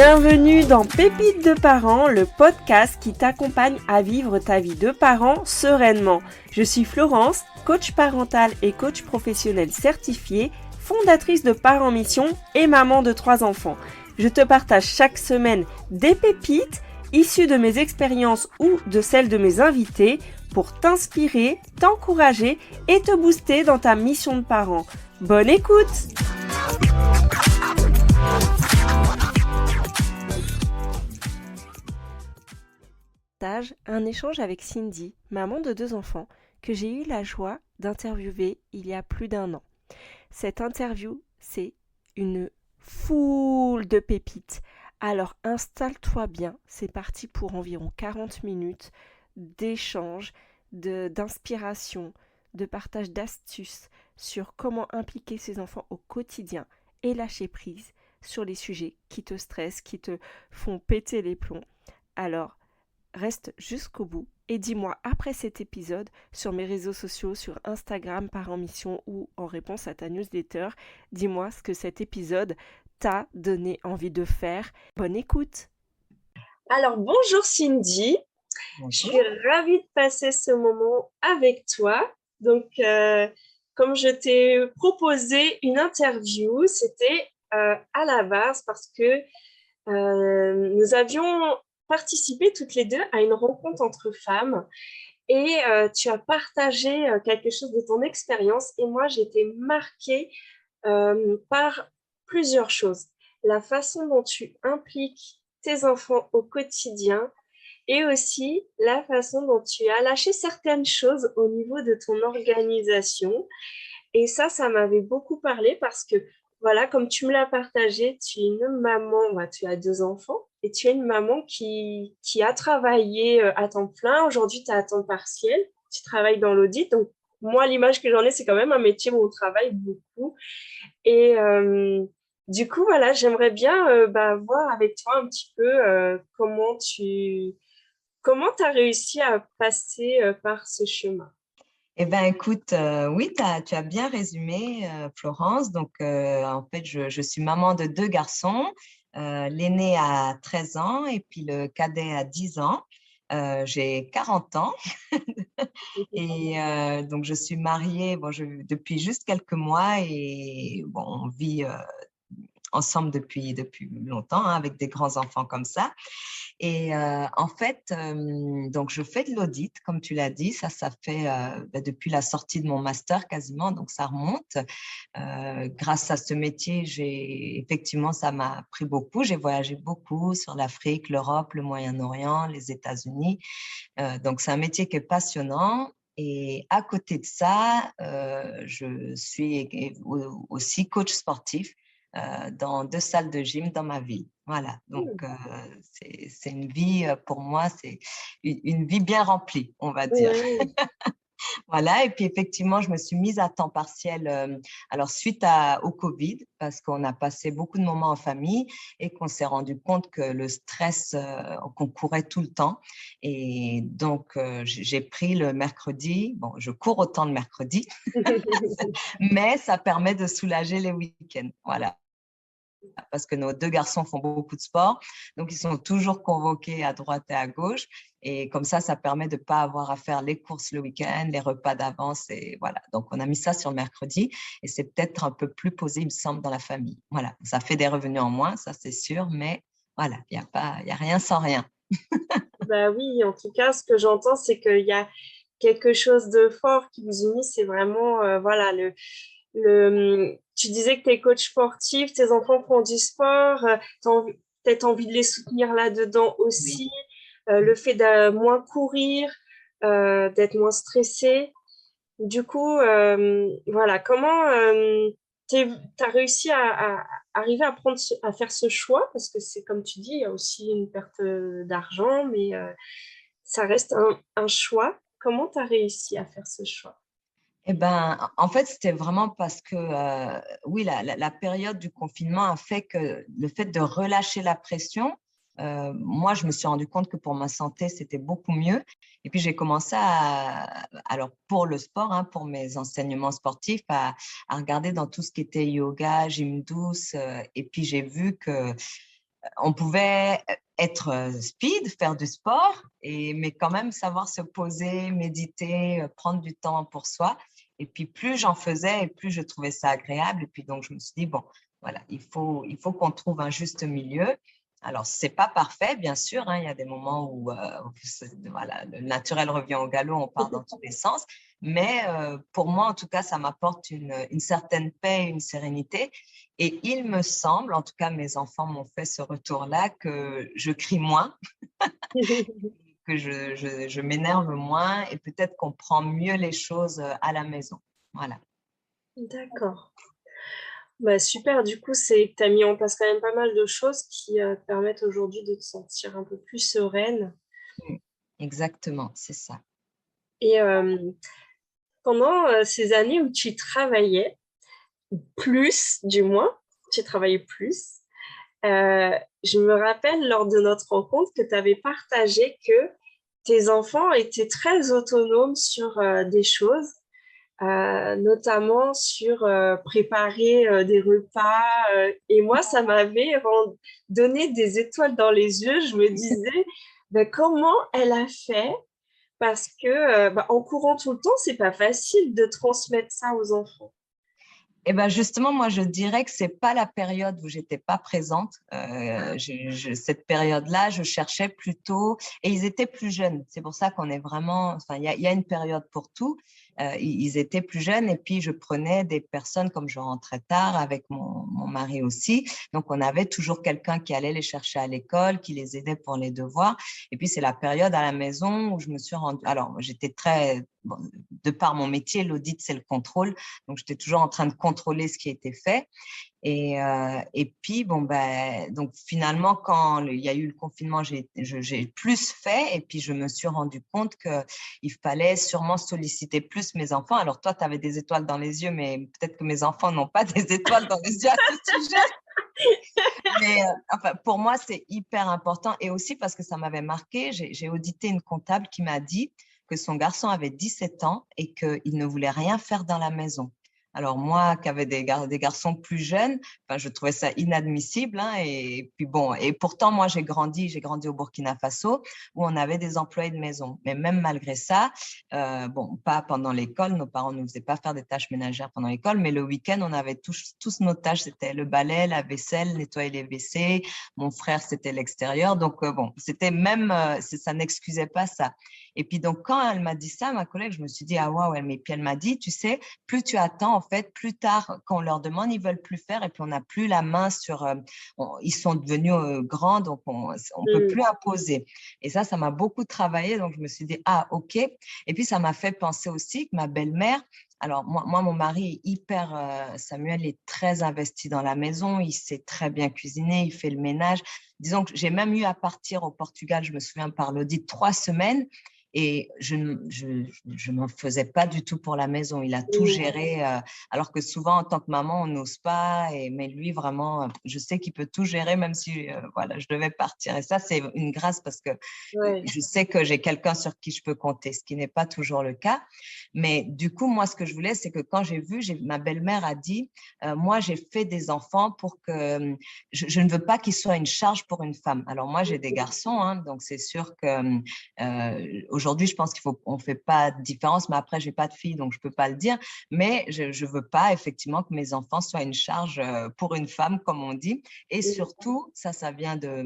Bienvenue dans Pépites de parents, le podcast qui t'accompagne à vivre ta vie de parent sereinement. Je suis Florence, coach parental et coach professionnel certifié, fondatrice de Parents Mission et maman de 3 enfants. Je te partage chaque semaine des pépites issues de mes expériences ou de celles de mes invités pour t'inspirer, t'encourager et te booster dans ta mission de parent. Bonne écoute! Un échange avec Cindy, maman de 2 enfants, que j'ai eu la joie d'interviewer il y a plus d'1 an. Cette interview, c'est une foule de pépites. Alors installe-toi bien, c'est parti pour environ 40 minutes d'échange, d'inspiration, de partage d'astuces sur comment impliquer ses enfants au quotidien et lâcher prise sur les sujets qui te stressent, qui te font péter les plombs. Alors, reste jusqu'au bout et dis-moi après cet épisode sur mes réseaux sociaux, sur Instagram, Parents Mission ou en réponse à ta newsletter, dis-moi ce que cet épisode t'a donné envie de faire. Bonne écoute! Alors bonjour Cindy, bonjour. Je suis ravie de passer ce moment avec toi. Donc comme je t'ai proposé une interview, c'était à la base parce que nous avions participé toutes les deux à une rencontre entre femmes et tu as partagé quelque chose de ton expérience et moi j'ai été marquée par plusieurs choses. La façon dont tu impliques tes enfants au quotidien et aussi la façon dont tu as lâché certaines choses au niveau de ton organisation. Et ça m'avait beaucoup parlé parce que, voilà, comme tu me l'as partagé, tu es une maman, tu as 2 enfants et tu es une maman qui a travaillé à temps plein. Aujourd'hui, tu es à temps partiel, tu travailles dans l'audit. Donc, moi, l'image que j'en ai, c'est quand même un métier où on travaille beaucoup. Et du coup, voilà, j'aimerais bien voir avec toi un petit peu comment tu as réussi à passer par ce chemin. Eh bien, écoute, oui, tu as bien résumé, Florence. Donc, en fait, je suis maman de 2 garçons. L'aîné a 13 ans et puis le cadet a 10 ans. J'ai 40 ans. Et donc, je suis mariée depuis juste quelques mois et bon, on vit ensemble depuis longtemps avec des grands-enfants comme ça. Et en fait, donc je fais de l'audit, comme tu l'as dit, ça fait depuis la sortie de mon master quasiment, donc ça remonte. Grâce à ce métier, effectivement, ça m'a pris beaucoup. J'ai voyagé beaucoup sur l'Afrique, l'Europe, le Moyen-Orient, les États-Unis. Donc c'est un métier qui est passionnant. Et à côté de ça, je suis aussi coach sportif dans 2 salles de gym dans ma ville. Voilà, donc c'est une vie, pour moi, c'est une vie bien remplie, on va dire. Oui. Voilà, et puis effectivement, je me suis mise à temps partiel alors suite au Covid, parce qu'on a passé beaucoup de moments en famille et qu'on s'est rendu compte que le stress, qu'on courait tout le temps. Et donc, j'ai pris le mercredi, bon, je cours autant le mercredi, mais ça permet de soulager les week-ends. Voilà. Parce que nos 2 garçons font beaucoup de sport, donc ils sont toujours convoqués à droite et à gauche. Et comme ça permet de ne pas avoir à faire les courses le week-end, les repas d'avance. Et voilà. Donc, on a mis ça sur le mercredi et c'est peut-être un peu plus posé, il me semble, dans la famille. Voilà. Ça fait des revenus en moins, ça c'est sûr, mais voilà, il y a rien sans rien. Bah oui, en tout cas, ce que j'entends, c'est qu'il y a quelque chose de fort qui vous unit. C'est vraiment, voilà, tu disais que tu es coach sportif, tes enfants font du sport, tu as peut-être envie de les soutenir là-dedans aussi. Oui. Le fait de moins courir, d'être moins stressé. Du coup, voilà, comment tu as réussi à arriver à faire ce choix? Parce que c'est comme tu dis, il y a aussi une perte d'argent, mais ça reste un choix. Comment tu as réussi à faire ce choix? Eh ben, en fait, c'était vraiment parce que, oui, la période du confinement a fait que le fait de relâcher la pression, moi, je me suis rendu compte que pour ma santé, c'était beaucoup mieux. Et puis, j'ai commencé alors pour le sport, hein, pour mes enseignements sportifs, à regarder dans tout ce qui était yoga, gym douce. Et puis, j'ai vu que on pouvait être speed, faire du sport, mais quand même savoir se poser, méditer, prendre du temps pour soi. Et puis, plus j'en faisais et plus je trouvais ça agréable. Et puis, donc, je me suis dit, bon, voilà, il faut qu'on trouve un juste milieu. Alors, c'est pas parfait, bien sûr, hein, il y a des moments où voilà, le naturel revient au galop, on part dans tous les sens. Mais pour moi, en tout cas, ça m'apporte une certaine paix, une sérénité. Et il me semble, en tout cas, mes enfants m'ont fait ce retour-là, que je crie moins, que je m'énerve moins et peut-être qu'on prend mieux les choses à la maison. Voilà. D'accord. Bah, super, du coup, c'est tu as mis en place quand même pas mal de choses qui te permettent aujourd'hui de te sentir un peu plus sereine. Mm. Exactement, c'est ça. Et pendant ces années où tu travaillais, plus du moins, tu travaillais plus, euh, je me rappelle lors de notre rencontre que tu avais partagé que tes enfants étaient très autonomes sur des choses, notamment sur préparer des repas. Et moi, ça m'avait donné des étoiles dans les yeux. Je me disais, ben, comment elle a fait? Parce que bah, en courant tout le temps, c'est pas facile de transmettre ça aux enfants. Eh ben justement, moi, je dirais que c'est pas la période où j'étais pas présente. Cette période-là, je cherchais plutôt, et ils étaient plus jeunes. C'est pour ça qu'on est vraiment, enfin, il y a une période pour tout. Ils étaient plus jeunes, et puis je prenais des personnes, comme je rentrais tard avec mon mari aussi. Donc, on avait toujours quelqu'un qui allait les chercher à l'école, qui les aidait pour les devoirs. Et puis, c'est la période à la maison où je me suis rendue. Alors, j'étais très, bon, de par mon métier, l'audit, c'est le contrôle. Donc, j'étais toujours en train de contrôler ce qui était fait. Et puis, bon, ben, donc finalement, quand il y a eu le confinement, j'ai plus fait. Et puis, je me suis rendu compte qu'il fallait sûrement solliciter plus mes enfants. Alors, toi, tu avais des étoiles dans les yeux, mais peut-être que mes enfants n'ont pas des étoiles dans les yeux à ce sujet. Mais enfin, pour moi, c'est hyper important. Et aussi parce que ça m'avait marqué, j'ai audité une comptable qui m'a dit que son garçon avait 17 ans et qu'il ne voulait rien faire dans la maison. Alors moi, qui avais des garçons plus jeunes, enfin, je trouvais ça inadmissible. Hein, et puis bon, et pourtant, moi, j'ai grandi au Burkina Faso où on avait des employés de maison. Mais même malgré ça, bon, pas pendant l'école, nos parents ne nous faisaient pas faire des tâches ménagères pendant l'école, mais le week-end, on avait tous nos tâches. C'était le balai, la vaisselle, nettoyer les WC. Mon frère, c'était l'extérieur. Donc, bon, c'était même, ça n'excusait pas ça. Et puis, donc, quand elle m'a dit ça, ma collègue, je me suis dit, ah waouh, mais puis elle m'a dit, tu sais, plus tu attends, en fait, plus tard, quand on leur demande, ils veulent plus faire et puis on n'a plus la main sur, ils sont devenus grands, donc on peut plus imposer. Et ça m'a beaucoup travaillé, donc je me suis dit, ah, ok. Et puis, ça m'a fait penser aussi que ma belle-mère, alors, moi, mon mari est hyper, Samuel est très investi dans la maison, il sait très bien cuisiner, il fait le ménage. Disons que j'ai même eu à partir au Portugal, je me souviens, par l'audit, 3 semaines. Et je ne m'en faisais pas du tout pour la maison. Il a tout géré, alors que souvent, en tant que maman, on n'ose pas. Mais lui, vraiment, je sais qu'il peut tout gérer, même si voilà, je devais partir. Et ça, c'est une grâce parce que Ouais. je sais que j'ai quelqu'un sur qui je peux compter, ce qui n'est pas toujours le cas. Mais du coup, moi, ce que je voulais, c'est que quand j'ai vu, ma belle-mère a dit, moi, j'ai fait des enfants pour que je ne veux pas qu'ils soient une charge pour une femme. Alors moi, j'ai des garçons, hein, donc c'est sûr que aujourd'hui, je pense on fait pas de différence, mais après, j'ai pas de fille, donc je peux pas le dire. Mais je veux pas effectivement que mes enfants soient une charge pour une femme, comme on dit. Et surtout, ça vient de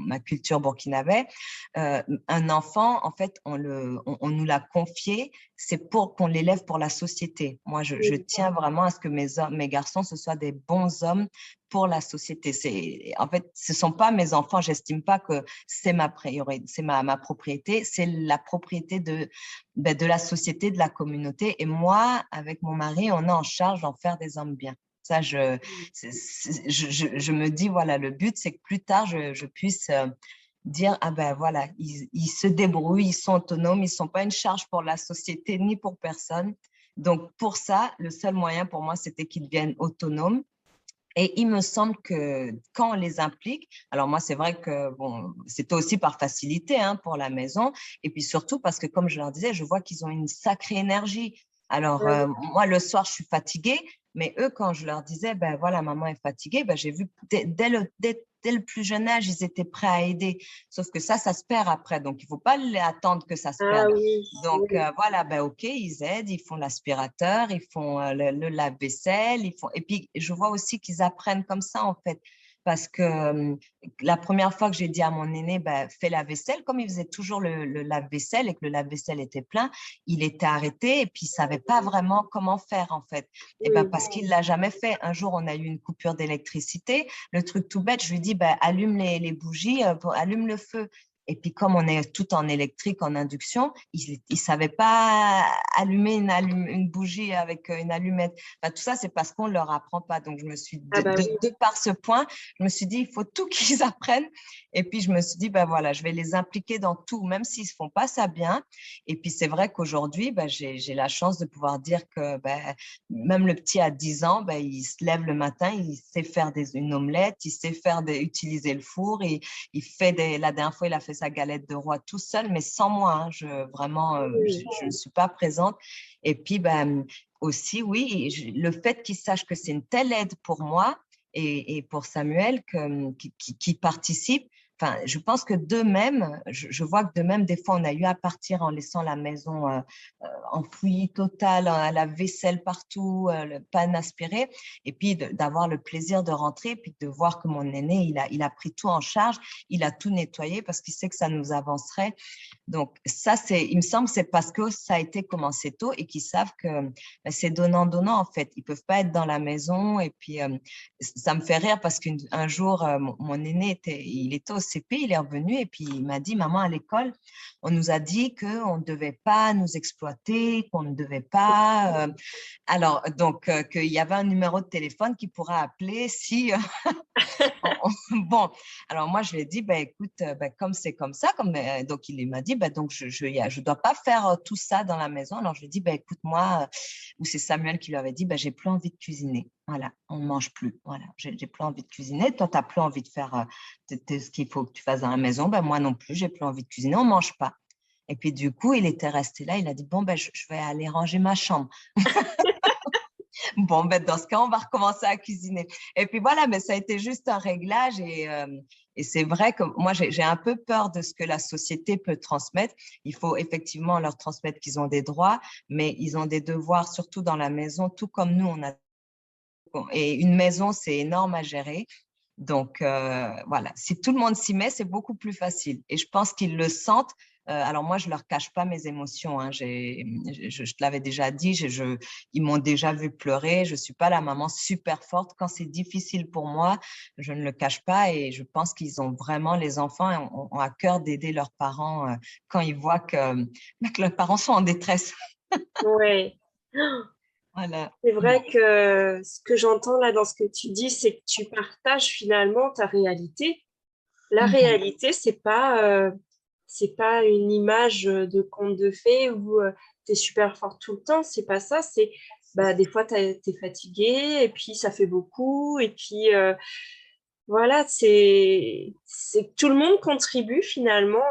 ma culture burkinabé. Un enfant, en fait, on nous l'a confié, c'est pour qu'on l'élève pour la société. Moi, je tiens vraiment à ce que mes garçons, ce soient des bons hommes pour la société. En fait, ce ne sont pas mes enfants, j'estime pas que c'est ma priorité, c'est ma propriété, c'est la propriété de la société, de la communauté. Et moi, avec mon mari, on est en charge d'en faire des hommes bien. Ça, je me dis, voilà, le but, c'est que plus tard, je puisse dire, ah ben voilà, ils se débrouillent, ils sont autonomes, ils ne sont pas une charge pour la société ni pour personne. Donc, pour ça, le seul moyen pour moi, c'était qu'ils deviennent autonomes. Et il me semble que quand on les implique, alors moi, c'est vrai que bon, c'était aussi par facilité hein, pour la maison. Et puis surtout parce que, comme je leur disais, je vois qu'ils ont une sacrée énergie. Alors, Ouais. moi, le soir, je suis fatiguée, mais eux, quand je leur disais, ben voilà, maman est fatiguée, ben, j'ai vu dès le plus jeune âge, ils étaient prêts à aider. Sauf que ça se perd après. Donc, il ne faut pas attendre que ça se Ah perde. oui, Donc, oui. voilà, ben OK, ils aident, ils font l'aspirateur, ils font le lave-vaisselle. Et puis, je vois aussi qu'ils apprennent comme ça, en fait. Parce que la première fois que j'ai dit à mon aîné, ben, fais la vaisselle, comme il faisait toujours le lave-vaisselle et que le lave-vaisselle était plein, il était arrêté et puis il savait pas vraiment comment faire en fait. Et ben Oui. parce qu'il l'a jamais fait. Un jour, on a eu une coupure d'électricité. Le truc tout bête, je lui dis ben allume les bougies, allume le feu. Et puis comme on est tout en électrique, en induction, il savait pas allumer une bougie avec une allumette. Ben, tout ça, c'est parce qu'on leur apprend pas. Donc je me suis Ah bah oui. de par ce point, je me suis dit il faut tout qu'ils apprennent. Et puis je me suis dit ben voilà, je vais les impliquer dans tout, même s'ils ne font pas ça bien. Et puis, c'est vrai qu'aujourd'hui, ben, j'ai la chance de pouvoir dire que ben, même le petit à 10 ans, ben, il se lève le matin, il sait faire une omelette, il sait utiliser le four. Il fait la dernière fois, il a fait sa galette de roi tout seul, mais sans moi. Hein, vraiment, Oui. je ne suis pas présente. Et puis, ben, aussi, oui, le fait qu'il sache que c'est une telle aide pour moi et pour Samuel qui participe, enfin, je pense que d'eux-mêmes, je vois que d'eux-mêmes, des fois, on a eu à partir en laissant la maison en fouillis total, la vaisselle partout, le pan aspiré, et puis d'avoir le plaisir de rentrer, puis de voir que mon aîné, il a pris tout en charge, il a tout nettoyé parce qu'il sait que ça nous avancerait. Donc, ça, il me semble, c'est parce que ça a été commencé tôt et qu'ils savent que ben, c'est donnant-donnant, en fait. Ils ne peuvent pas être dans la maison. Et puis, ça me fait rire parce qu'un jour, mon aîné, il était au CP, il est revenu et puis il m'a dit, maman, à l'école, on nous a dit qu'on ne devait pas nous exploiter, qu'on ne devait pas… alors, donc, qu'il y avait un numéro de téléphone qui pourra appeler si… bon, alors moi, je lui ai dit, bah, écoute, comme c'est comme ça, donc il m'a dit, bah, donc je dois pas faire tout ça dans la maison. Alors je lui ai dit, bah, écoute, moi, ou c'est Samuel qui lui avait dit, bah, j'ai plus envie de cuisiner. Voilà, on ne mange plus. Voilà, j'ai plus envie de cuisiner. Toi, tu n'as plus envie de faire ce qu'il faut que tu fasses dans la maison. Ben, moi non plus, j'ai plus envie de cuisiner. On ne mange pas. Et puis, du coup, il était resté là. Il a dit, bon, ben, je vais aller ranger ma chambre. Bon, ben, dans ce cas, on va recommencer à cuisiner. Et puis voilà, mais ça a été juste un réglage et c'est vrai que moi, j'ai un peu peur de ce que la société peut transmettre. Il faut effectivement leur transmettre qu'ils ont des droits, mais ils ont des devoirs, surtout dans la maison, tout comme nous, on a. Et une maison, c'est énorme à gérer. Donc, voilà, si tout le monde s'y met, c'est beaucoup plus facile. Et je pense qu'ils le sentent. Alors moi, je ne leur cache pas mes émotions. Hein. Je te l'avais déjà dit, ils m'ont déjà vu pleurer. Je ne suis pas la maman super forte. Quand c'est difficile pour moi, je ne le cache pas. Et je pense qu'ils ont vraiment, les enfants ont à cœur d'aider leurs parents quand ils voient que leurs parents sont en détresse. Ouais. Voilà. C'est Bon. vrai que ce que j'entends là dans ce que tu dis, c'est que tu partages finalement ta réalité. La Mhm. réalité, c'est pas une image de conte de fées où tu es super fort tout le temps. C'est pas ça. C'est bah, des fois, tu es fatigué et puis ça fait beaucoup. Et puis voilà, c'est que tout le monde contribue finalement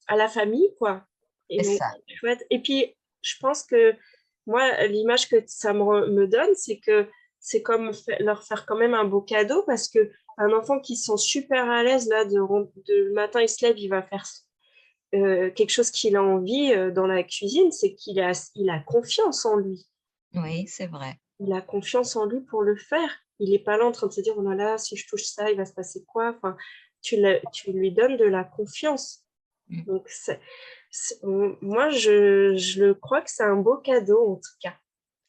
à la famille, quoi. Et C'est donc, ça. c'est chouette. Et puis, je pense que moi, l'image que ça me donne, c'est que c'est comme leur faire quand même un beau cadeau parce que un enfant qui se sent super à l'aise, là, le matin, il se lève, il va faire quelque chose qu'il a envie dans la cuisine, c'est il a confiance en lui. Oui, c'est vrai. Il a confiance en lui pour le faire. Il n'est pas là en train de se dire, oh là là, si je touche ça, il va se passer quoi? Enfin, tu lui donnes de la confiance. Mm. Donc, moi, je le crois que c'est un beau cadeau, en tout cas.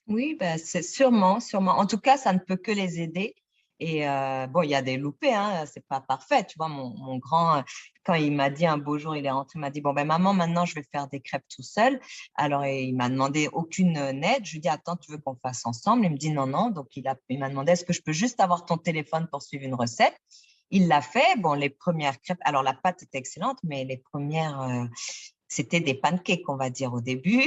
Oui, ben, c'est sûrement, sûrement. En tout cas, ça ne peut que les aider. Et bon, il y a des loupés, hein, c'est pas parfait. Tu vois, mon grand, quand il m'a dit un beau jour, il est rentré, il m'a dit, bon, ben maman, maintenant, je vais faire des crêpes tout seul. Alors, il m'a demandé aucune aide. Je lui ai dit, attends, tu veux qu'on fasse ensemble? Il me dit, non, non. Donc, il m'a demandé, est-ce que je peux juste avoir ton téléphone pour suivre une recette? Il l'a fait. Bon, les premières crêpes, alors la pâte était excellente, mais les premières, c'était des pancakes, on va dire, au début.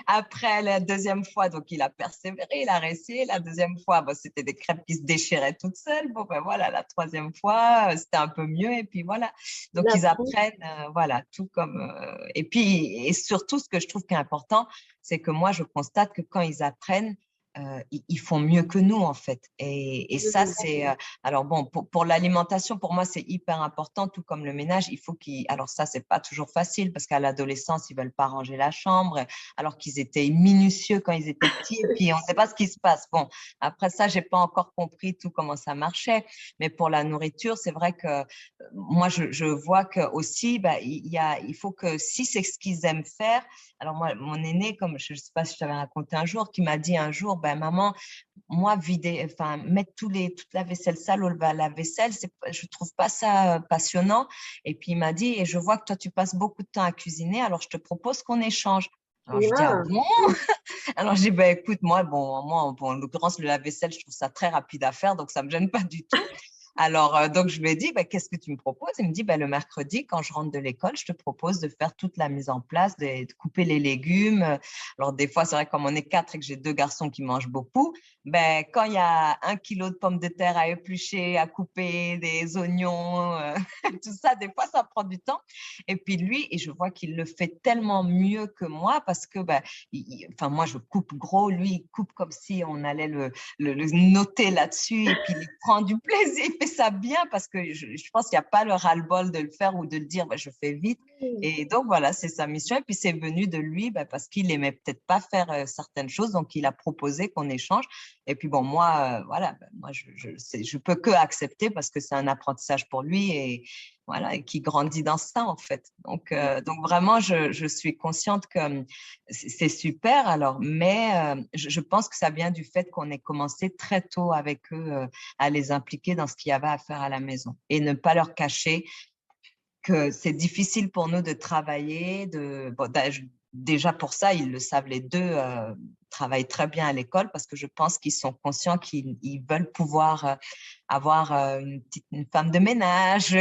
Après la deuxième fois, donc il a persévéré, il a réussi. La deuxième fois, bon, c'était des crêpes qui se déchiraient toutes seules. Bon, ben voilà, la troisième fois, c'était un peu mieux. Et puis voilà. Donc La ils France. apprennent, voilà, tout comme. Et puis, et surtout, ce que je trouve qui est important, c'est que moi, je constate que quand ils apprennent, ils font mieux que nous, en fait. Et ça, c'est. Alors, bon, pour l'alimentation, pour moi, c'est hyper important, tout comme le ménage. Il faut qu'ils. Alors, ça, c'est pas toujours facile parce qu'à l'adolescence, ils veulent pas ranger la chambre, alors qu'ils étaient minutieux quand ils étaient petits. Et puis, on ne sait pas ce qui se passe. Bon, après ça, j'ai pas encore compris tout comment ça marchait. Mais pour la nourriture, c'est vrai que moi, je vois que aussi, bah, il faut que si c'est ce qu'ils aiment faire. Alors, moi, mon aîné, comme je ne sais pas si je t'avais raconté un jour, qui m'a dit un jour, ben, maman, moi, vider, enfin, mettre toute la vaisselle sale au lave-vaisselle, je trouve pas ça passionnant. Et puis, il m'a dit, et je vois que toi, tu passes beaucoup de temps à cuisiner, alors je te propose qu'on échange. Alors, je dis, ah Wow. bon? Alors, je dis, ben, écoute, moi, en l'occurrence, le lave-vaisselle, je trouve ça très rapide à faire, donc ça ne me gêne pas du tout. Alors, donc, je lui ai dit, bah, qu'est-ce que tu me proposes? Il me dit, bah, le mercredi, quand je rentre de l'école, je te propose de faire toute la mise en place, de couper les légumes. Alors, des fois, c'est vrai, comme on est 4 et que j'ai 2 garçons qui mangent beaucoup, ben, quand il y a 1 kilo de pommes de terre à éplucher, à couper, des oignons, tout ça, des fois, ça prend du temps. Et puis lui, et je vois qu'il le fait tellement mieux que moi parce que, ben, enfin, moi, je coupe gros, lui, il coupe comme si on allait le noter là-dessus et puis il prend du plaisir, il fait ça bien parce que je pense qu'il n'y a pas le ras-le-bol de le faire ou de le dire, bah, je fais vite. Et donc voilà, c'est sa mission. Et puis c'est venu de lui bah, parce qu'il aimait peut-être pas faire certaines choses, donc il a proposé qu'on échange. Et puis bon, moi, voilà, bah, moi je peux que accepter parce que c'est un apprentissage pour lui et voilà, et qui grandit dans ça en fait. Donc vraiment, je suis consciente que c'est super. Alors, mais je pense que ça vient du fait qu'on ait commencé très tôt avec eux à les impliquer dans ce qu'il y avait à faire à la maison et ne pas leur cacher que c'est difficile pour nous de travailler. Bon, déjà pour ça, ils le savent les deux, travaillent très bien à l'école parce que je pense qu'ils sont conscients qu'ils veulent pouvoir avoir une femme de ménage,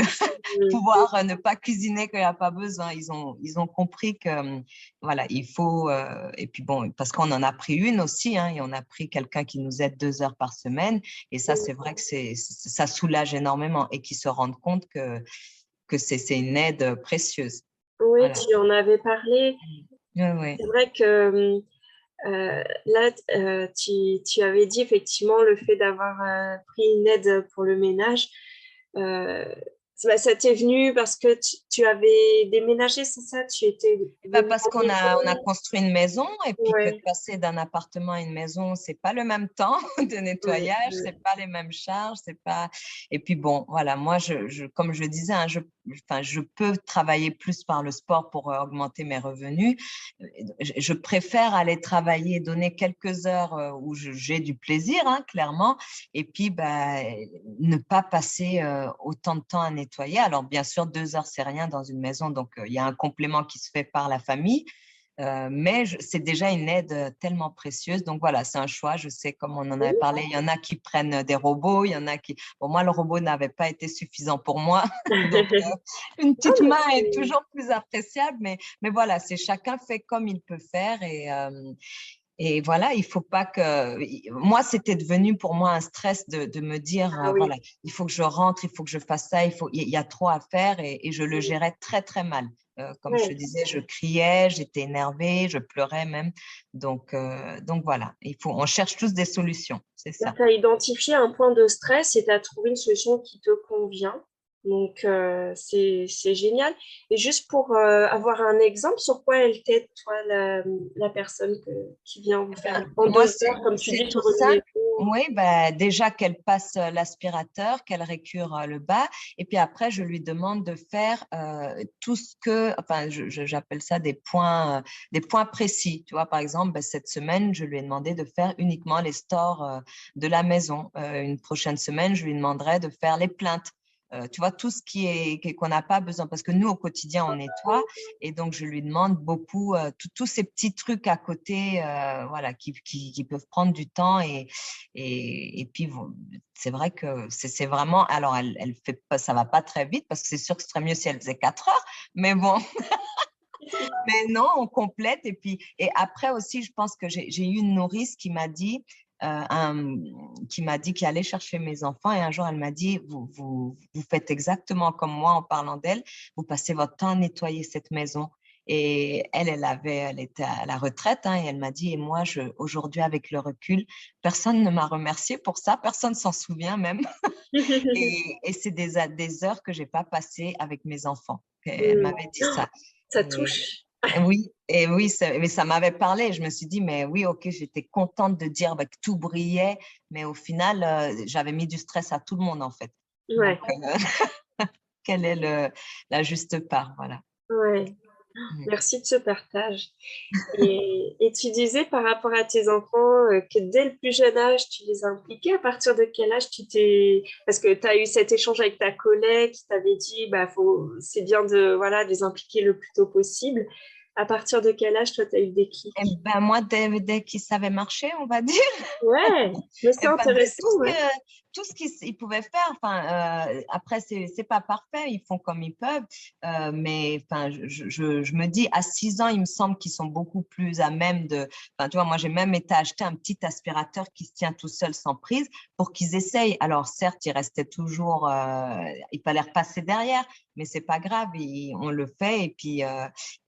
pouvoir ne pas cuisiner quand il n'y a pas besoin. Ils ont compris que voilà, il faut. Et puis bon, parce qu'on en a pris une aussi, hein, et on a pris quelqu'un qui nous aide 2 heures par semaine. Et ça, c'est vrai que ça soulage énormément et qu'ils se rendent compte que c'est une aide précieuse. Oui, Voilà. tu en avais parlé. Oui, oui. C'est vrai que là, tu avais dit effectivement le fait d'avoir pris une aide pour le ménage. euh, Ça t'est venu parce que tu avais déménagé, c'est ça? Tu étais Bah, venu parce en on a maison? construit une maison et puis que de Ouais, passer d'un appartement à une maison, c'est pas le même temps de ouais, nettoyage, ouais. c'est pas les mêmes charges, c'est pas. Et puis bon, voilà, moi, comme je disais, hein, enfin, je peux travailler plus par le sport pour augmenter mes revenus. Je préfère aller travailler, donner quelques heures où j'ai du plaisir, hein, clairement, et puis bah, ne pas passer autant de temps à nettoyer. Alors bien sûr, 2 heures, c'est rien dans une maison, donc il y a un complément qui se fait par la famille. Mais c'est déjà une aide tellement précieuse. Donc voilà, c'est un choix. Je sais, comme on en avait Oui. parlé, il y en a qui prennent des robots, il y en a qui. Bon, moi, le robot n'avait pas été suffisant pour moi. Donc, une Ah, petite mais main est c'est- toujours plus appréciable. Mais voilà, c'est chacun fait comme il peut faire. Et voilà, il faut pas que. Moi, c'était devenu pour moi un stress de me dire, ah oui. voilà, il faut que je rentre, il faut que je fasse ça, il y a trop à faire et je le gérais très, très mal. Comme je te Ouais. disais, je criais, j'étais énervée, je pleurais même. Donc voilà, on cherche tous des solutions, c'est Là, ça. tu as identifié un point de stress et tu as trouvé une solution qui te convient. Donc, c'est génial. Et juste pour avoir un exemple, sur quoi elle t'aide, toi, la personne qui vient vous faire en Moi, 2 heures, comme tu c'est dis, tout sur une ça. maison. Oui, bah, déjà qu'elle passe l'aspirateur, qu'elle récure le bas. Et puis après, je lui demande de faire tout ce que, enfin, j'appelle ça des points précis. Tu vois, par exemple, bah, cette semaine, je lui ai demandé de faire uniquement les stores de la maison. Une prochaine semaine, je lui demanderai de faire les plaintes. Tu vois, tout ce qu'on n'a pas besoin, parce que nous, au quotidien, on nettoie, et donc je lui demande beaucoup, tous ces petits trucs à côté, voilà, qui peuvent prendre du temps, et puis c'est vrai que c'est vraiment, alors elle fait pas, ça va pas très vite, parce que c'est sûr que ce serait mieux si elle faisait 4 heures, mais bon, Mais non, on complète. Et après aussi, je pense que j'ai eu une nourrice qui m'a dit, qu'elle allait chercher mes enfants. Et un jour, elle m'a dit, vous faites exactement comme moi en parlant d'elle. Vous passez votre temps à nettoyer cette maison. Et elle était à la retraite, hein, et elle m'a dit, et moi, aujourd'hui, avec le recul, personne ne m'a remercié pour ça. Personne s'en souvient même. Et c'est des heures que j'ai pas passées avec mes enfants. Elle m'avait dit ça. Ça Et, touche. oui, mais ça m'avait parlé. Je me suis dit, mais oui, ok, j'étais contente de dire bah, que tout brillait, mais au final, j'avais mis du stress à tout le monde en fait. Ouais, Donc, quelle est la juste part, voilà. ouais. Mm. Merci de ce partage. Et tu disais par rapport à tes enfants que dès le plus jeune âge, tu les as impliqués. À partir de quel âge tu t'es... Parce que tu as eu cet échange avec ta collègue qui t'avait dit, bah, c'est bien de, voilà, de les impliquer le plus tôt possible. À partir de quel âge, toi, tu as eu des Eh clics? ben, moi, dès qu'ils savaient marcher, on va dire. Ouais, mais c'est Et pas de intéressant, ouais. tout ce qu'ils pouvaient faire. Enfin, après, c'est pas parfait, ils font comme ils peuvent. Mais enfin, je me dis, à 6 ans, il me semble qu'ils sont beaucoup plus à même de. Enfin, tu vois, moi, j'ai même été acheter un petit aspirateur qui se tient tout seul sans prise pour qu'ils essayent. Alors, certes, il restait toujours, il fallait repasser derrière, mais c'est pas grave, on le fait. Et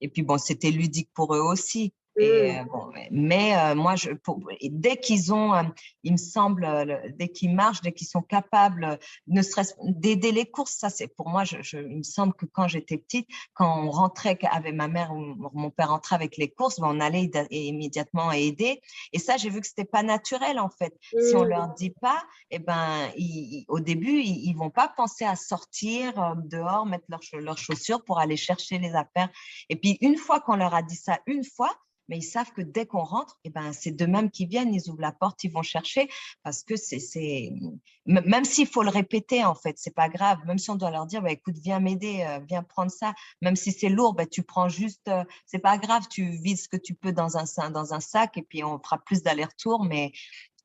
puis bon, c'était ludique pour eux aussi. Et Mm. bon, mais moi, dès qu'ils ont, il me semble, dès qu'ils marchent, dès qu'ils sont capables, ne serait-ce d'aider les courses, ça c'est pour moi, il me semble que quand j'étais petite, quand on rentrait avec ma mère ou mon père rentrait avec les courses, ben, on allait immédiatement aider. Et ça, j'ai vu que c'était pas naturel en fait. Si on leur dit pas, eh ben, au début, ils vont pas penser à sortir dehors, mettre leurs chaussures pour aller chercher les affaires. Et puis une fois qu'on leur a dit ça une fois, mais ils savent que dès qu'on rentre, eh ben, c'est d'eux-mêmes qui viennent, ils ouvrent la porte, ils vont chercher, parce que même s'il faut le répéter, en fait, c'est pas grave, même si on doit leur dire, bah, écoute, viens m'aider, viens prendre ça, même si c'est lourd, bah, tu prends juste, c'est pas grave, tu vides ce que tu peux dans un sac, et puis on fera plus d'aller-retour,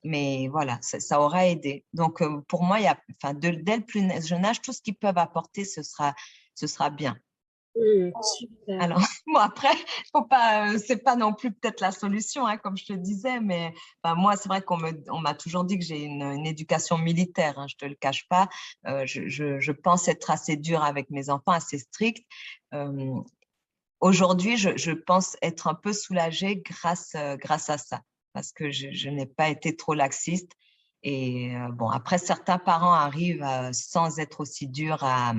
mais voilà, ça aura aidé. Donc, pour moi, enfin, dès le plus jeune âge, tout ce qu'ils peuvent apporter, ce sera bien. Super. Alors, bon, après, faut pas, c'est pas non plus peut-être la solution, hein, comme je te disais, mais ben, moi, c'est vrai on m'a toujours dit que j'ai une éducation militaire, hein, je te le cache pas. Je pense être assez dure avec mes enfants, assez stricte. Aujourd'hui, je pense être un peu soulagée grâce à ça, parce que je n'ai pas été trop laxiste. Et bon, après, certains parents arrivent sans être aussi durs à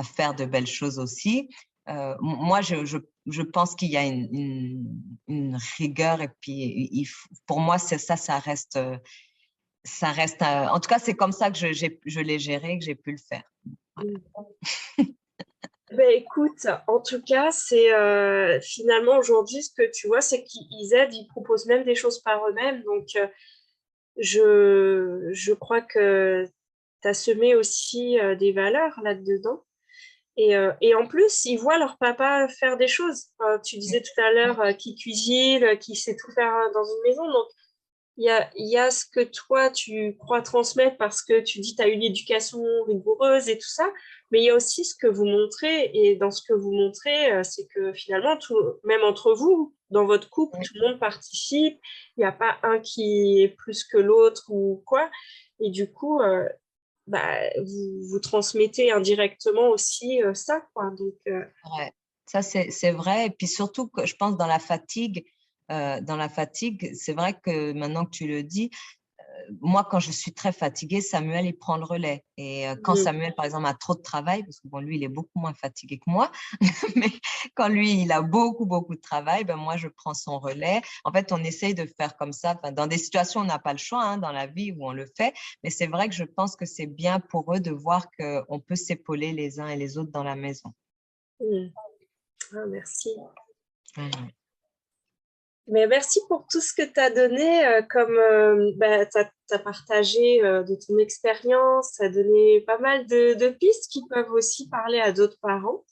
faire de belles choses aussi. Moi, je pense qu'il y a une rigueur et puis pour moi, ça reste, en tout cas, c'est comme ça que je l'ai géré, que j'ai pu le faire. Voilà. Ben, écoute, en tout cas, c'est finalement aujourd'hui ce que tu vois, c'est qu'ils aident, ils proposent même des choses par eux-mêmes. Donc, je crois que tu as semé aussi des valeurs là-dedans. Et en plus, ils voient leur papa faire des choses. Tu disais tout à l'heure qu'il cuisine, qu'il sait tout faire dans une maison. Donc, il y a ce que toi, tu crois transmettre parce que tu dis que tu as une éducation rigoureuse et tout ça, mais il y a aussi ce que vous montrez. Et dans ce que vous montrez, c'est que finalement, même entre vous, dans votre couple, tout le monde participe. Il n'y a pas un qui est plus que l'autre ou quoi. Et du coup, bah, vous transmettez indirectement aussi ça, quoi. Donc, Ouais, ça c'est vrai. Et puis surtout que je pense dans la fatigue, c'est vrai que maintenant que tu le dis, moi quand je suis très fatiguée, Samuel il prend le relais. Et quand Samuel par exemple a trop de travail, parce que bon lui il est beaucoup moins fatigué que moi, mais quand lui il a beaucoup de travail, ben moi je prends son relais. En fait on essaye de faire comme ça. Enfin, dans des situations où on n'a pas le choix, hein, dans la vie où on le fait, mais c'est vrai que je pense que c'est bien pour eux de voir qu'on peut s'épauler les uns et les autres dans la maison. Ah, merci. Mhm. Mais merci pour tout ce que tu as donné, comme bah, tu as partagé de ton expérience, tu as donné pas mal de pistes qui peuvent aussi parler à d'autres parents.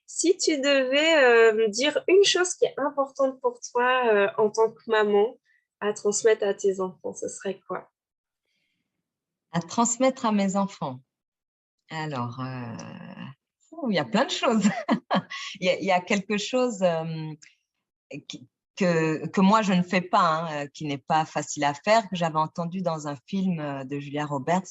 Si tu devais me dire une chose qui est importante pour toi en tant que maman à transmettre à tes enfants, ce serait quoi? À transmettre à mes enfants. Alors, Il y a plein de choses. Il y a quelque chose qui- que moi, je ne fais pas, hein, qui n'est pas facile à faire, que j'avais entendu dans un film de Julia Roberts.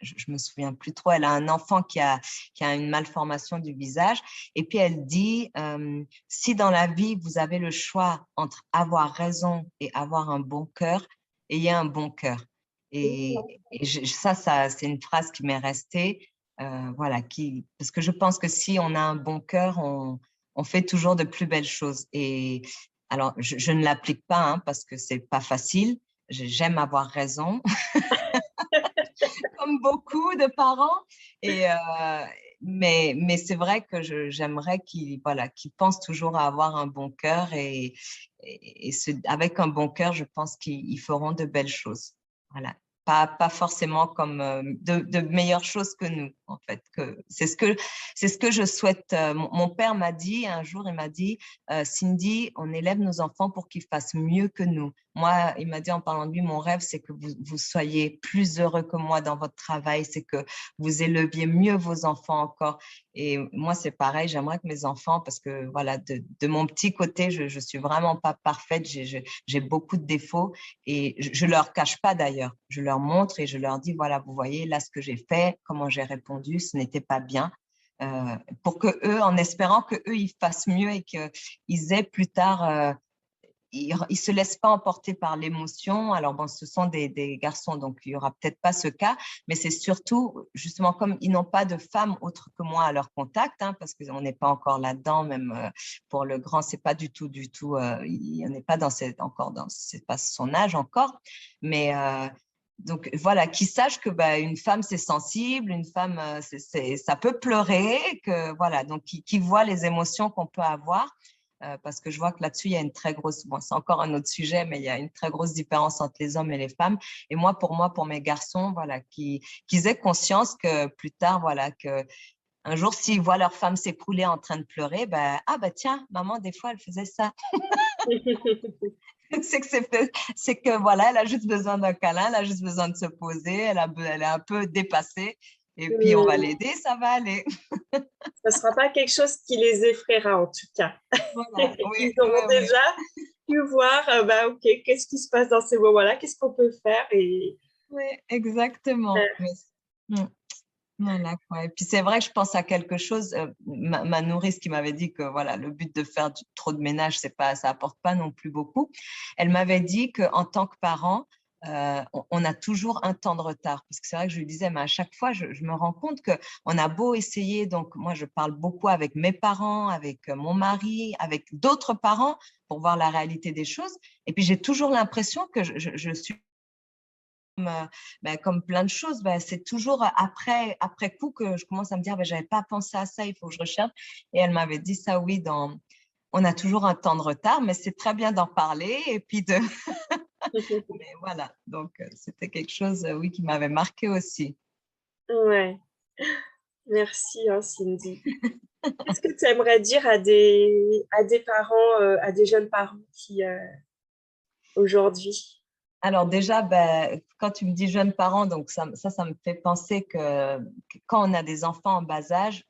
Je me souviens plus trop. Elle a un enfant qui a une malformation du visage. Et puis, elle dit, si dans la vie, vous avez le choix entre avoir raison et avoir un bon cœur, ayez un bon cœur. Ça, c'est une phrase qui m'est restée. Voilà, parce que je pense que si on a un bon cœur, on fait toujours de plus belles choses. Et alors, je ne l'applique pas hein, parce que c'est pas facile. J'aime avoir raison, comme beaucoup de parents. Et, mais c'est vrai que j'aimerais qu'ils voilà, qu'ils pensent toujours à avoir un bon cœur. Avec un bon cœur, je pense qu'ils feront de belles choses. Voilà. Pas forcément comme de meilleures choses que nous, en fait. C'est ce que je souhaite. Mon père m'a dit un jour, il m'a dit, Cindy, on élève nos enfants pour qu'ils fassent mieux que nous. Moi, il m'a dit en parlant de lui, mon rêve, c'est que vous soyez plus heureux que moi dans votre travail, c'est que vous éleviez mieux vos enfants encore. Et moi, c'est pareil, j'aimerais que mes enfants, parce que voilà, de mon petit côté, je suis vraiment pas parfaite, j'ai beaucoup de défauts et je leur cache pas d'ailleurs. Je leur montre et je leur dis, voilà, vous voyez là ce que j'ai fait, comment j'ai répondu, ce n'était pas bien. Pour que eux, en espérant que eux, ils fassent mieux et qu'ils aient plus tard ils ne se laissent pas emporter par l'émotion. Alors, bon, ce sont des garçons, donc il n'y aura peut-être pas ce cas, mais c'est surtout, justement, comme ils n'ont pas de femmes autres que moi à leur contact, hein, parce qu'on n'est pas encore là-dedans, même pour le grand, c'est pas du tout, il n'est pas c'est pas son âge encore, mais donc voilà, qu'ils sachent que une femme c'est sensible, une femme ça peut pleurer, que voilà, donc qui voient les émotions qu'on peut avoir. Parce que je vois que là-dessus, il y a une très grosse, bon, c'est encore un autre sujet, mais il y a une très grosse différence entre les hommes et les femmes. Et moi, pour mes garçons, voilà, qu'ils aient conscience que plus tard, voilà, que un jour, s'ils voient leur femme s'écrouler en train de pleurer, tiens, maman, des fois, elle faisait ça. C'est que voilà, elle a juste besoin d'un câlin, elle a juste besoin de se poser, elle est un peu dépassée. Et puis, on va l'aider, ça va aller. Ça ne sera pas quelque chose qui les effraiera en tout cas. Voilà, Ils auront déjà pu voir, OK, qu'est-ce qui se passe dans ces moments-là, qu'est-ce qu'on peut faire. Oui, exactement. Voilà, quoi. Et puis c'est vrai que je pense à quelque chose, ma nourrice qui m'avait dit que voilà, le but de faire trop de ménage, ça apporte pas non plus beaucoup. Elle m'avait dit qu'en tant que parent, on a toujours un temps de retard. Parce que c'est vrai que je lui disais, mais à chaque fois, je me rends compte qu'on a beau essayer. Donc, moi, je parle beaucoup avec mes parents, avec mon mari, avec d'autres parents pour voir la réalité des choses. Et puis, j'ai toujours l'impression que je suis comme plein de choses, c'est toujours après coup que je commence à me dire, j'avais pas pensé à ça, il faut que je recherche. Et elle m'avait dit ça, oui, on a toujours un temps de retard, mais c'est très bien d'en parler et puis mais voilà, donc c'était quelque chose, oui, qui m'avait marqué aussi. Ouais, merci Cindy. Qu'est-ce que tu aimerais dire à des parents, à des jeunes parents qui aujourd'hui? Alors déjà, quand tu me dis jeunes parents, donc ça me fait penser que quand on a des enfants en bas âge,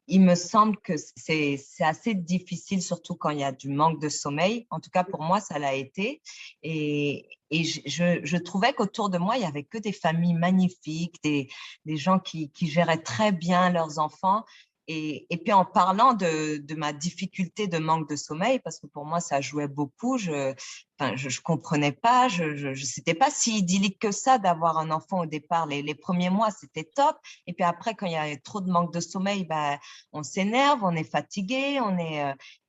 il me semble que c'est assez difficile, surtout quand il y a du manque de sommeil. En tout cas, pour moi, ça l'a été. Et je trouvais qu'autour de moi, il n'y avait que des familles magnifiques, des gens qui géraient très bien leurs enfants. Et puis en parlant de ma difficulté de manque de sommeil, parce que pour moi, ça jouait beaucoup, je comprenais pas, c'était pas si idyllique que ça d'avoir un enfant au départ. Les premiers mois, c'était top. Et puis après, quand il y a trop de manque de sommeil, on s'énerve, on est fatigué,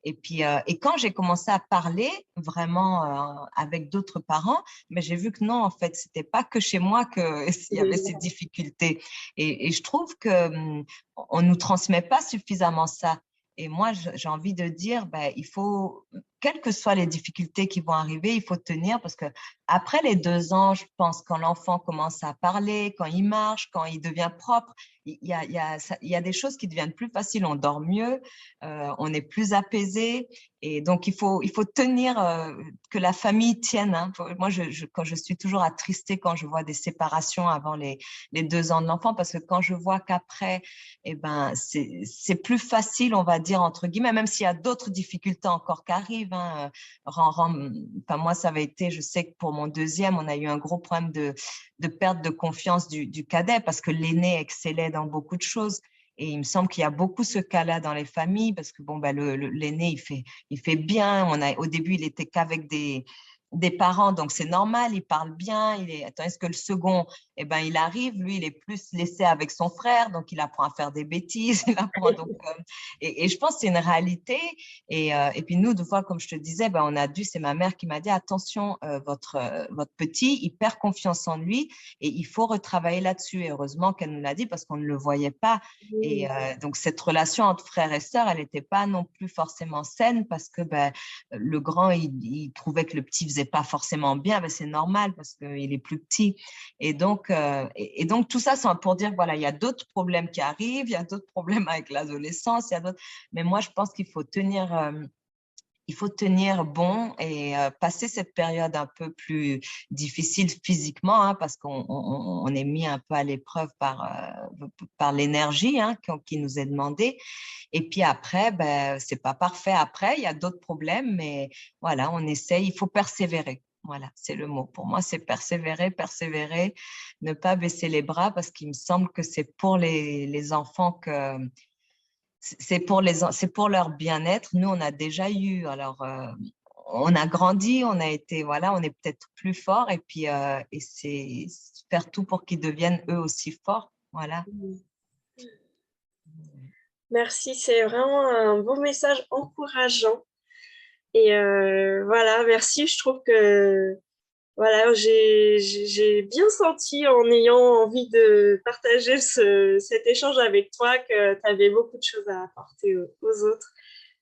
et quand j'ai commencé à parler vraiment avec d'autres parents, mais j'ai vu que non, en fait, c'était pas que chez moi qu'il y avait ces difficultés. Et je trouve que on nous transmet pas suffisamment ça. Et moi, j'ai envie de dire, il faut quelles que soient les difficultés qui vont arriver, il faut tenir parce que après les 2 ans, je pense, quand l'enfant commence à parler, quand il marche, quand il devient propre, il y a des choses qui deviennent plus faciles. On dort mieux, on est plus apaisé. Et donc, il faut tenir, que la famille tienne. Hein. Moi, quand je suis toujours attristée quand je vois des séparations avant les 2 ans de l'enfant, parce que quand je vois qu'après, eh ben, c'est plus facile, on va dire, entre guillemets, même s'il y a d'autres difficultés encore qui arrivent. Hein, enfin, moi, ça avait été, je sais que pour mon deuxième, on a eu un gros problème de perte de confiance du cadet parce que l'aîné excellait dans beaucoup de choses. Et il me semble qu'il y a beaucoup ce cas-là dans les familles parce que bon, ben, l'aîné, il fait bien. Au début, il était qu'avec des parents, donc c'est normal, il parle bien. Tandis que le second, eh ben, il arrive, lui, il est plus laissé avec son frère, donc il apprend à faire des bêtises. Il apprend donc, et je pense que c'est une réalité. Et puis nous, deux fois, comme je te disais, ben, c'est ma mère qui m'a dit, attention, votre petit, il perd confiance en lui et il faut retravailler là-dessus. Et heureusement qu'elle nous l'a dit parce qu'on ne le voyait pas. Et donc, cette relation entre frères et sœurs, elle n'était pas non plus forcément saine parce que ben, le grand, il trouvait que le petit faisait pas forcément bien. Ben, c'est normal parce qu'il est plus petit. Et donc, tout ça, c'est pour dire, voilà, il y a d'autres problèmes qui arrivent, il y a d'autres problèmes avec l'adolescence, mais moi, je pense qu'il faut tenir bon et passer cette période un peu plus difficile physiquement, hein, parce qu'on est mis un peu à l'épreuve par l'énergie, hein, qui nous est demandée. Et puis après, ben, c'est pas parfait après, il y a d'autres problèmes, mais voilà, on essaye, il faut persévérer. Voilà, c'est le mot. Pour moi, c'est persévérer, persévérer, ne pas baisser les bras parce qu'il me semble que c'est pour les enfants c'est pour leur bien-être. Nous, on a déjà eu, alors, on a grandi, on a été, voilà, on est peut-être plus fort et c'est faire tout pour qu'ils deviennent eux aussi forts. Voilà. Merci, c'est vraiment un beau message encourageant. Et voilà, merci. Je trouve que voilà, j'ai bien senti en ayant envie de partager cet échange avec toi que tu avais beaucoup de choses à apporter aux autres.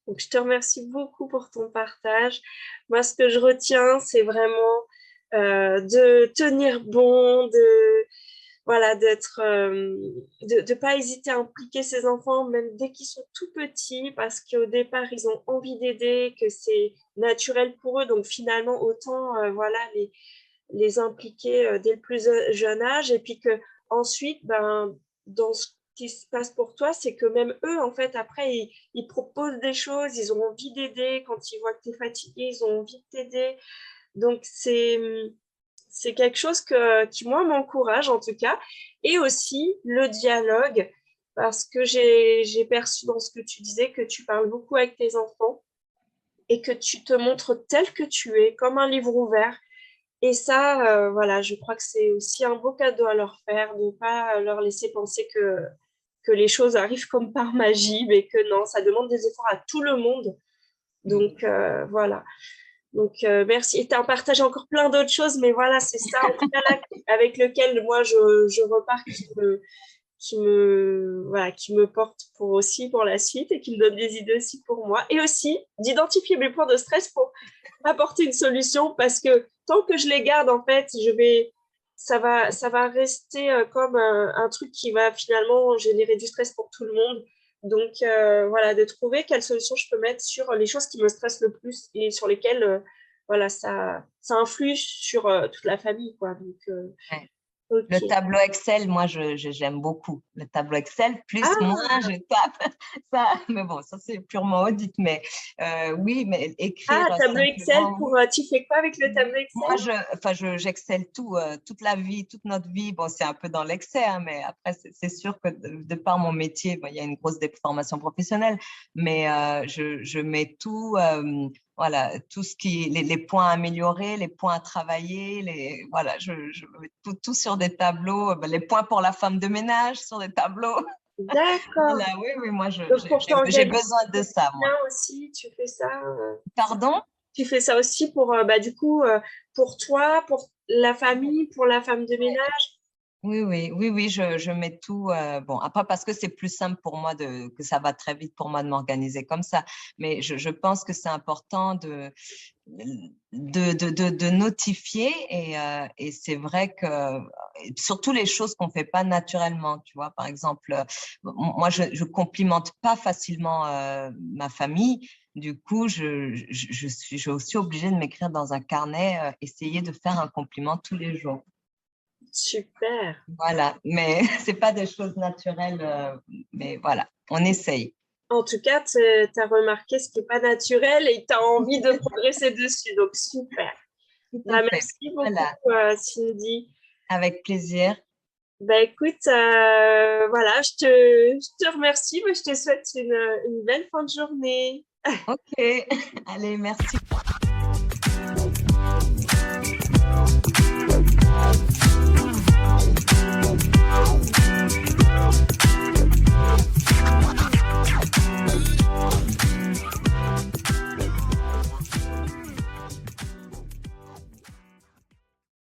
Donc, je te remercie beaucoup pour ton partage. Moi, ce que je retiens, c'est vraiment de tenir bon, voilà, de pas hésiter à impliquer ses enfants, même dès qu'ils sont tout petits, parce qu'au départ, ils ont envie d'aider, que c'est naturel pour eux. Donc, finalement, autant, voilà, les impliquer dès le plus jeune âge. Et puis que ensuite, ben, dans ce qui se passe pour toi, c'est que même eux, en fait, après, ils proposent des choses, ils ont envie d'aider. Quand ils voient que tu es fatigué, ils ont envie de t'aider. Donc, c'est quelque chose qui, moi, m'encourage en tout cas. Et aussi le dialogue, parce que j'ai perçu dans ce que tu disais que tu parles beaucoup avec tes enfants et que tu te montres tel que tu es, comme un livre ouvert. Et ça, voilà, je crois que c'est aussi un beau cadeau à leur faire, de ne pas leur laisser penser que les choses arrivent comme par magie, mais que non, ça demande des efforts à tout le monde. Donc, voilà. Donc, merci. Et tu as partagé encore plein d'autres choses, mais voilà, c'est ça, en tout cas, là, avec lequel moi, je repars, voilà, qui me porte pour la suite et qui me donne des idées aussi pour moi. Et aussi d'identifier mes points de stress pour apporter une solution parce que tant que je les garde, en fait, ça va rester comme un truc qui va finalement générer du stress pour tout le monde. Donc, voilà, de trouver quelle solution je peux mettre sur les choses qui me stressent le plus et sur lesquelles, voilà, ça influe sur toute la famille, quoi. Donc, Ouais. Le ok. tableau Excel, moi, j'aime beaucoup. Le tableau Excel, plus, moins, je tape ça. Mais bon, ça, c'est purement audit. Mais oui, mais écrire Tableau Excel simplement. pour... tu fais quoi avec le tableau Moi, Excel? j'excelle tout, toute la vie, toute notre vie. Bon, c'est un peu dans l'excès, hein, mais après, c'est sûr que de par mon métier, bon, il y a une grosse déformation professionnelle, mais je mets tout, voilà, tout ce les points à améliorer, les points à travailler, voilà, je mets tout sur des tableaux, les points pour la femme de ménage sur des tableaux. D'accord. Voilà, oui, moi, Donc, pour j'ai t'organiser besoin de ça, moi. aussi, tu fais ça. Pardon? Tu fais ça aussi pour, du coup, pour toi, pour la famille, pour la femme de ménage. Oui, je mets tout. Bon, après, parce que c'est plus simple pour moi que ça va très vite pour moi de m'organiser comme ça. Mais je pense que c'est important de notifier et c'est vrai que surtout les choses qu'on fait pas naturellement, tu vois. Par exemple, moi, je complimente pas facilement ma famille. Du coup, je suis aussi obligée de m'écrire dans un carnet, essayer de faire un compliment tous les jours. Super. Voilà, mais c'est pas des choses naturelles, mais voilà, on essaye. En tout cas, tu as remarqué ce qui n'est pas naturel et tu as envie de progresser dessus. Donc, super. Tout à Bah, fait. merci beaucoup, Voilà, Cindy. avec plaisir. Bah, écoute, voilà, je te remercie. Je te souhaite une belle fin de journée. Ok, allez, merci.